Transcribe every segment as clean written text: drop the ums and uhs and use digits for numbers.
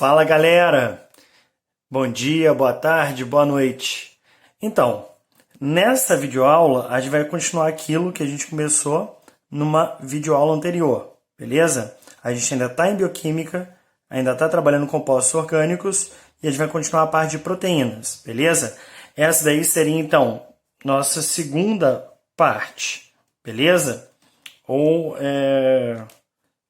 Fala galera, bom dia, boa tarde, boa noite. Então, nessa videoaula a gente vai continuar aquilo que a gente começou numa videoaula anterior, beleza? A gente ainda está em bioquímica, ainda está trabalhando com compostos orgânicos e a gente vai continuar a parte de proteínas, beleza? Essa daí seria então nossa segunda parte, beleza? Ou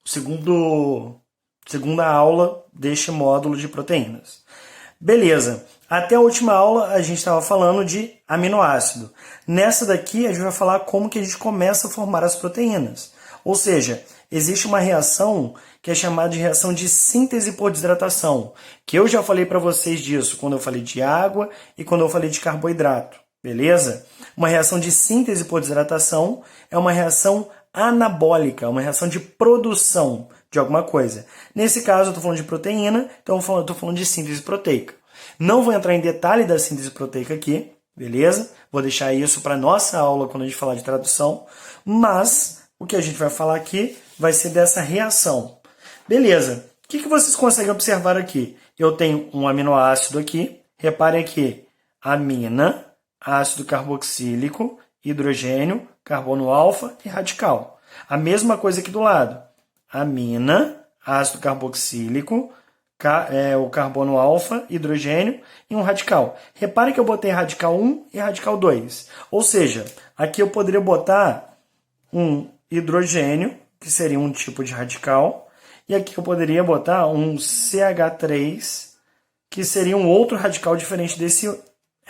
segunda aula deste módulo de proteínas. Beleza, até a última aula a gente estava falando de aminoácido. Nessa daqui a gente vai falar como que a gente começa a formar as proteínas. Ou seja, existe uma reação que é chamada de reação de síntese por desidratação, que eu já falei para vocês disso quando eu falei de água e quando eu falei de carboidrato, beleza? Uma reação de síntese por desidratação é uma reação anabólica, uma reação de produção de alguma coisa. Nesse caso, eu estou falando de proteína, então eu estou falando de síntese proteica. Não vou entrar em detalhe da síntese proteica aqui, beleza? Vou deixar isso para nossa aula quando a gente falar de tradução, mas o que a gente vai falar aqui vai ser dessa reação. Beleza, o que vocês conseguem observar aqui? Eu tenho um aminoácido aqui, reparem aqui, amina, ácido carboxílico, hidrogênio, carbono alfa e radical. A mesma coisa aqui do lado. Amina, ácido carboxílico, o carbono alfa, hidrogênio e um radical. Reparem que eu botei radical 1 e radical 2. Ou seja, aqui eu poderia botar um hidrogênio, que seria um tipo de radical, e aqui eu poderia botar um CH3, que seria um outro radical diferente desse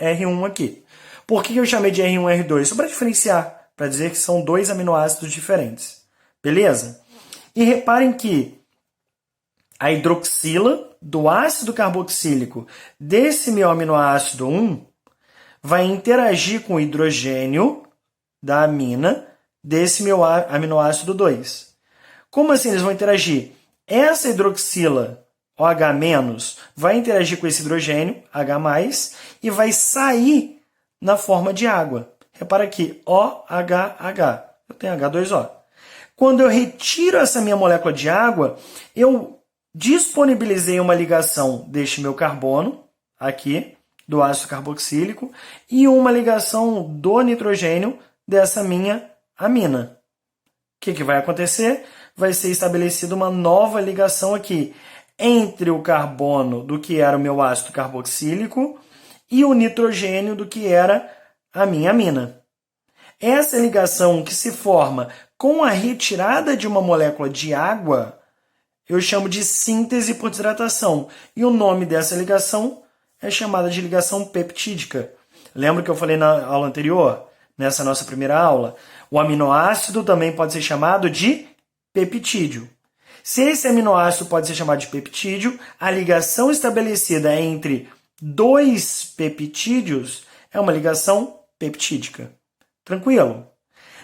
R1 aqui. Por que eu chamei de R1 e R2? Só para diferenciar, para dizer que são dois aminoácidos diferentes. Beleza? E reparem que a hidroxila do ácido carboxílico desse meu aminoácido 1 vai interagir com o hidrogênio da amina desse meu aminoácido 2. Como assim eles vão interagir? Essa hidroxila OH- vai interagir com esse hidrogênio H+, e vai sair na forma de água. Repara aqui, OHH. Eu tenho H2O. Quando eu retiro essa minha molécula de água, eu disponibilizei uma ligação deste meu carbono, aqui, do ácido carboxílico, e uma ligação do nitrogênio dessa minha amina. O que vai acontecer? Vai ser estabelecida uma nova ligação aqui entre o carbono do que era o meu ácido carboxílico e o nitrogênio do que era a minha amina. Essa ligação que se forma com a retirada de uma molécula de água, eu chamo de síntese por desidratação. E o nome dessa ligação é chamada de ligação peptídica. Lembra que eu falei na aula anterior? Nessa nossa primeira aula? O aminoácido também pode ser chamado de peptídeo. Se esse aminoácido pode ser chamado de peptídeo, a ligação estabelecida entre dois peptídeos é uma ligação peptídica. Tranquilo?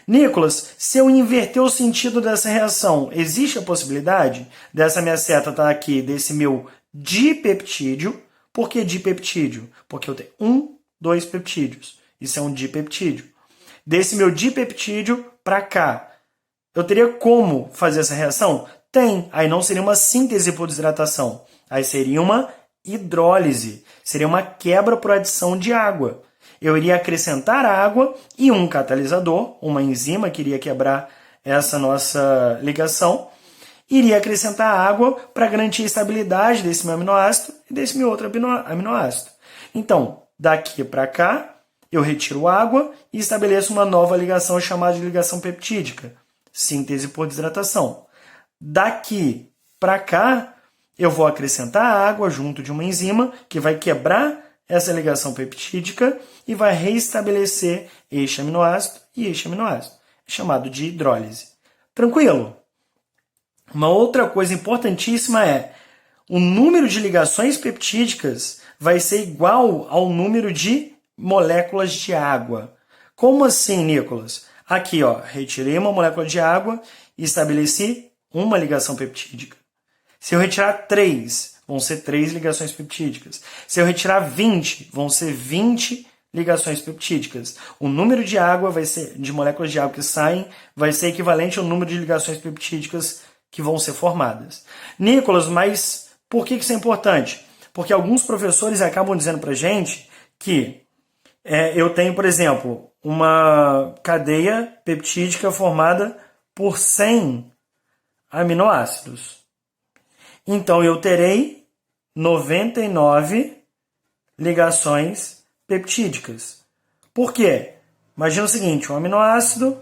Nicolas, se eu inverter o sentido dessa reação, existe a possibilidade dessa minha seta estar aqui, desse meu dipeptídeo? Por que dipeptídeo? Porque eu tenho 2 peptídeos. Isso é um dipeptídeo. Desse meu dipeptídeo para cá, eu teria como fazer essa reação? Tem. Aí não seria uma síntese por desidratação. Aí seria uma hidrólise. Seria uma quebra por adição de água. Eu iria acrescentar água e um catalisador, uma enzima que iria quebrar essa nossa ligação, iria acrescentar água para garantir a estabilidade desse meu aminoácido e desse meu outro aminoácido. Então, daqui para cá, eu retiro água e estabeleço uma nova ligação chamada de ligação peptídica, síntese por desidratação. Daqui para cá, eu vou acrescentar água junto de uma enzima que vai quebrar essa ligação peptídica e vai reestabelecer este aminoácido e este aminoácido, chamado de hidrólise. Tranquilo? Uma outra coisa importantíssima é o número de ligações peptídicas vai ser igual ao número de moléculas de água. Como assim, Nicolas? Aqui, retirei uma molécula de água e estabeleci uma ligação peptídica. Se eu retirar 3, vão ser 3 ligações peptídicas. Se eu retirar 20, vão ser 20 ligações peptídicas. O número de água vai ser, de moléculas de água que saem vai ser equivalente ao número de ligações peptídicas que vão ser formadas. Nicolas, mas Por que isso é importante? Porque alguns professores acabam dizendo pra gente que eu tenho, por exemplo, uma cadeia peptídica formada por 100 aminoácidos. Então, eu terei 99 ligações peptídicas. Por quê? Imagina o seguinte, um aminoácido,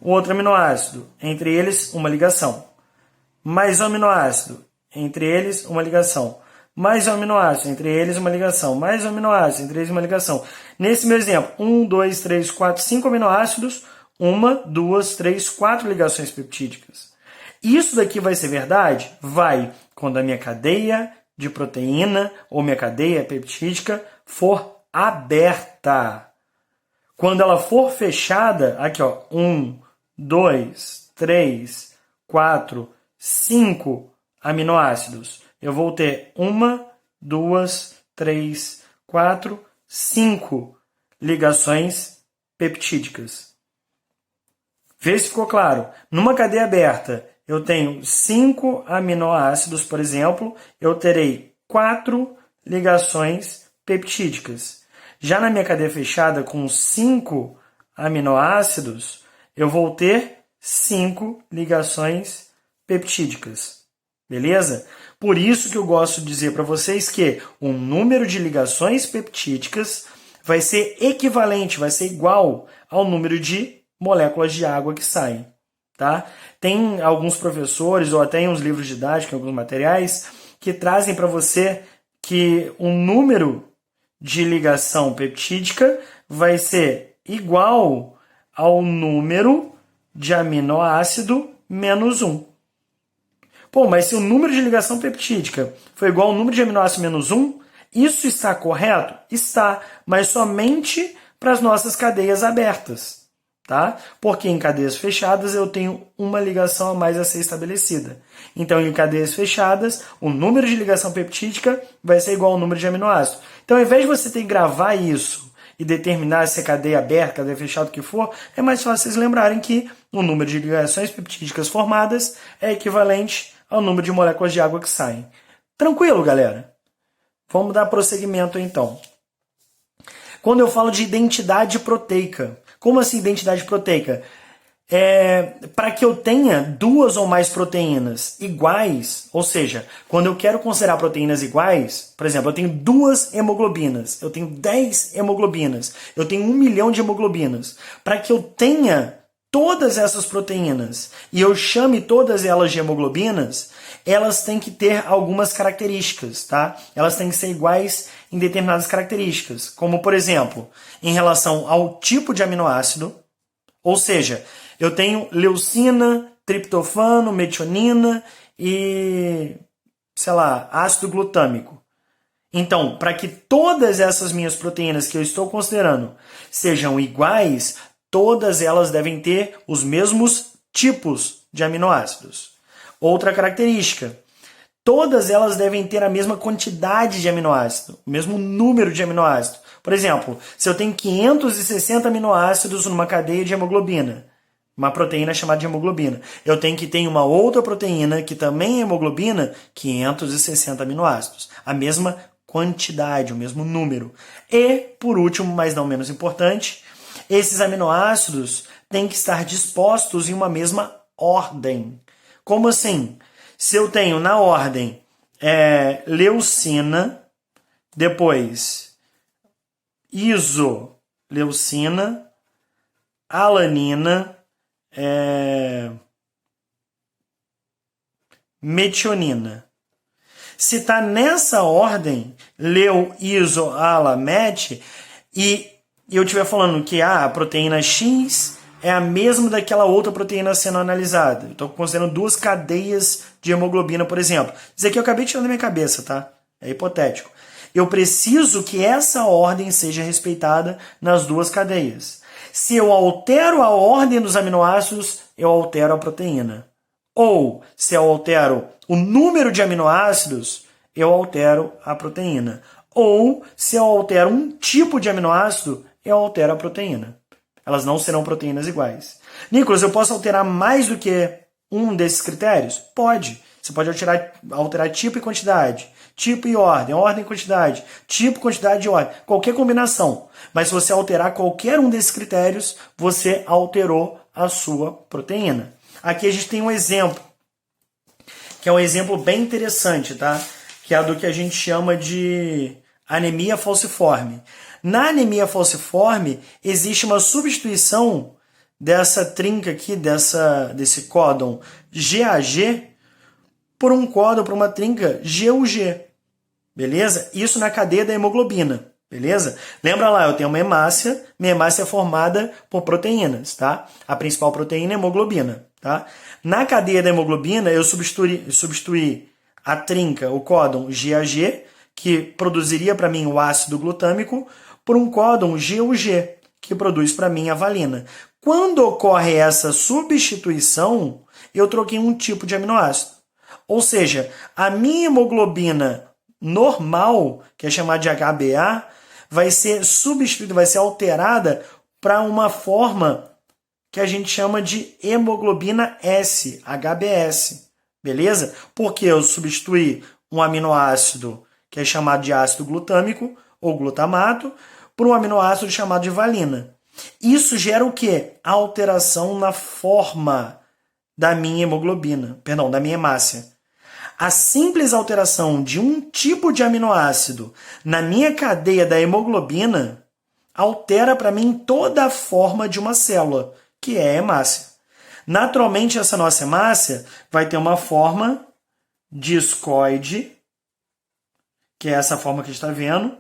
o outro aminoácido, entre eles uma ligação. Mais um aminoácido, entre eles uma ligação. Mais um aminoácido, entre eles uma ligação. Mais um aminoácido, entre eles uma ligação. Nesse meu exemplo, 1, 2, 3, 4, 5 aminoácidos, 1, 2, 3, 4 ligações peptídicas. Isso daqui vai ser verdade? Vai, quando a minha cadeia de proteína ou minha cadeia peptídica for aberta. Quando ela for fechada, aqui ó, 1, 2, 3, 4, 5 aminoácidos. Eu vou ter 1, 2, 3, 4, 5 ligações peptídicas. Vê se ficou claro. Numa cadeia aberta, eu tenho 5 aminoácidos, por exemplo, eu terei 4 ligações peptídicas. Já na minha cadeia fechada, com 5 aminoácidos, eu vou ter 5 ligações peptídicas. Beleza? Por isso que eu gosto de dizer para vocês que o número de ligações peptídicas vai ser equivalente, vai ser igual ao número de moléculas de água que saem. Tá? Tem alguns professores, ou até em uns livros didáticos, em alguns materiais, que trazem para você que o número de ligação peptídica vai ser igual ao número de aminoácido menos 1. Pô, mas se o número de ligação peptídica foi igual ao número de aminoácido menos 1, isso está correto? Está, mas somente para as nossas cadeias abertas. Tá? Porque em cadeias fechadas eu tenho uma ligação a mais a ser estabelecida. Então, em cadeias fechadas, o número de ligação peptídica vai ser igual ao número de aminoácidos. Então, ao invés de você ter que gravar isso e determinar se é cadeia aberta, cadeia fechada, o que for, é mais fácil vocês lembrarem que o número de ligações peptídicas formadas é equivalente ao número de moléculas de água que saem. Tranquilo, galera? Vamos dar prosseguimento, então. Quando eu falo de identidade proteica, como assim identidade proteica? Para que eu tenha duas ou mais proteínas iguais, ou seja, quando eu quero considerar proteínas iguais, por exemplo, eu tenho 2 hemoglobinas, eu tenho 10 hemoglobinas, eu tenho 1 milhão de hemoglobinas. Para que eu tenha todas essas proteínas e eu chame todas elas de hemoglobinas, elas têm que ter algumas características, tá? Elas têm que ser iguais em determinadas características, como por exemplo, em relação ao tipo de aminoácido, ou seja, eu tenho leucina, triptofano, metionina e, sei lá, ácido glutâmico. Então, para que todas essas minhas proteínas que eu estou considerando sejam iguais, todas elas devem ter os mesmos tipos de aminoácidos. Outra característica, todas elas devem ter a mesma quantidade de aminoácido, o mesmo número de aminoácido. Por exemplo, se eu tenho 560 aminoácidos numa cadeia de hemoglobina, uma proteína chamada de hemoglobina, eu tenho que ter uma outra proteína que também é hemoglobina, 560 aminoácidos. A mesma quantidade, o mesmo número. E, por último, mas não menos importante, esses aminoácidos têm que estar dispostos em uma mesma ordem. Como assim? Se eu tenho na ordem leucina, depois isoleucina, alanina, metionina. Se está nessa ordem, leu, iso, ala, met, e eu estiver falando que a proteína X é a mesma daquela outra proteína sendo analisada. Estou considerando 2 cadeias de hemoglobina, por exemplo. Isso aqui eu acabei de tirar da minha cabeça, tá? É hipotético. Eu preciso que essa ordem seja respeitada nas 2 cadeias. Se eu altero a ordem dos aminoácidos, eu altero a proteína. Ou, se eu altero o número de aminoácidos, eu altero a proteína. Ou, se eu altero um tipo de aminoácido, eu altero a proteína. Elas não serão proteínas iguais. Nicolas, eu posso alterar mais do que um desses critérios? Pode. Você pode alterar tipo e quantidade, tipo e ordem e quantidade, tipo, quantidade e ordem, qualquer combinação. Mas se você alterar qualquer um desses critérios, você alterou a sua proteína. Aqui a gente tem um exemplo, que é um exemplo bem interessante, tá? Que é do que a gente chama de anemia falciforme. Na anemia falciforme, existe uma substituição dessa trinca aqui, desse códon GAG, por um códon, por uma trinca GUG. Beleza? Isso na cadeia da hemoglobina. Beleza? Lembra lá, eu tenho uma hemácia. Minha hemácia é formada por proteínas, tá? A principal proteína é a hemoglobina, tá? Na cadeia da hemoglobina, eu substituí a trinca, o códon GAG, que produziria para mim o ácido glutâmico, por um códon GUG, que produz para mim a valina. Quando ocorre essa substituição, eu troquei um tipo de aminoácido. Ou seja, a minha hemoglobina normal, que é chamada de HbA, vai ser substituída, vai ser alterada para uma forma que a gente chama de hemoglobina S, HbS. Beleza? Porque eu substituí um aminoácido que é chamado de ácido glutâmico ou glutamato por um aminoácido chamado de valina. Isso gera o quê? Alteração na forma da minha hemoglobina, perdão, da minha hemácia. A simples alteração de um tipo de aminoácido na minha cadeia da hemoglobina altera para mim toda a forma de uma célula, que é a hemácia. Naturalmente, essa nossa hemácia vai ter uma forma discoide, que é essa forma que a gente está vendo,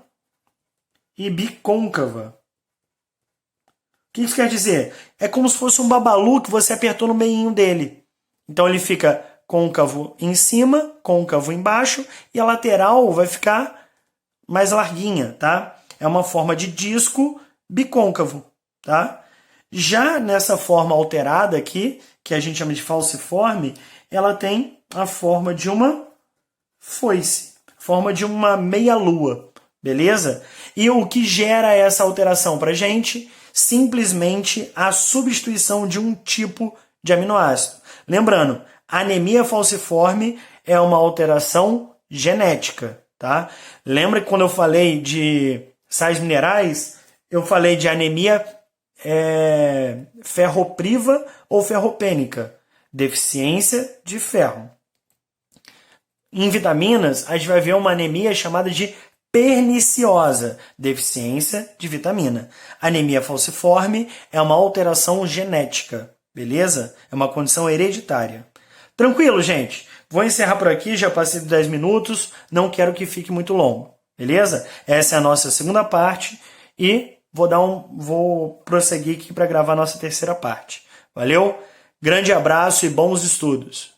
e bicôncava. O que isso quer dizer? É como se fosse um babalu que você apertou no meinho dele. Então ele fica côncavo em cima, côncavo embaixo, e a lateral vai ficar mais larguinha, tá? É uma forma de disco bicôncavo, tá? Já nessa forma alterada aqui, que a gente chama de falciforme, ela tem a forma de uma foice, forma de uma meia-lua, beleza? E o que gera essa alteração pra gente? Simplesmente a substituição de um tipo de aminoácido. Lembrando, anemia falciforme é uma alteração genética, tá? Lembra que quando eu falei de sais minerais, eu falei de anemia ferropriva ou ferropênica, deficiência de ferro. Em vitaminas, a gente vai ver uma anemia chamada de perniciosa, deficiência de vitamina. Anemia falciforme é uma alteração genética, beleza? É uma condição hereditária. Tranquilo, gente? Vou encerrar por aqui, já passei de 10 minutos, não quero que fique muito longo, beleza? Essa é a nossa segunda parte e vou prosseguir aqui para gravar a nossa terceira parte. Valeu? Grande abraço e bons estudos!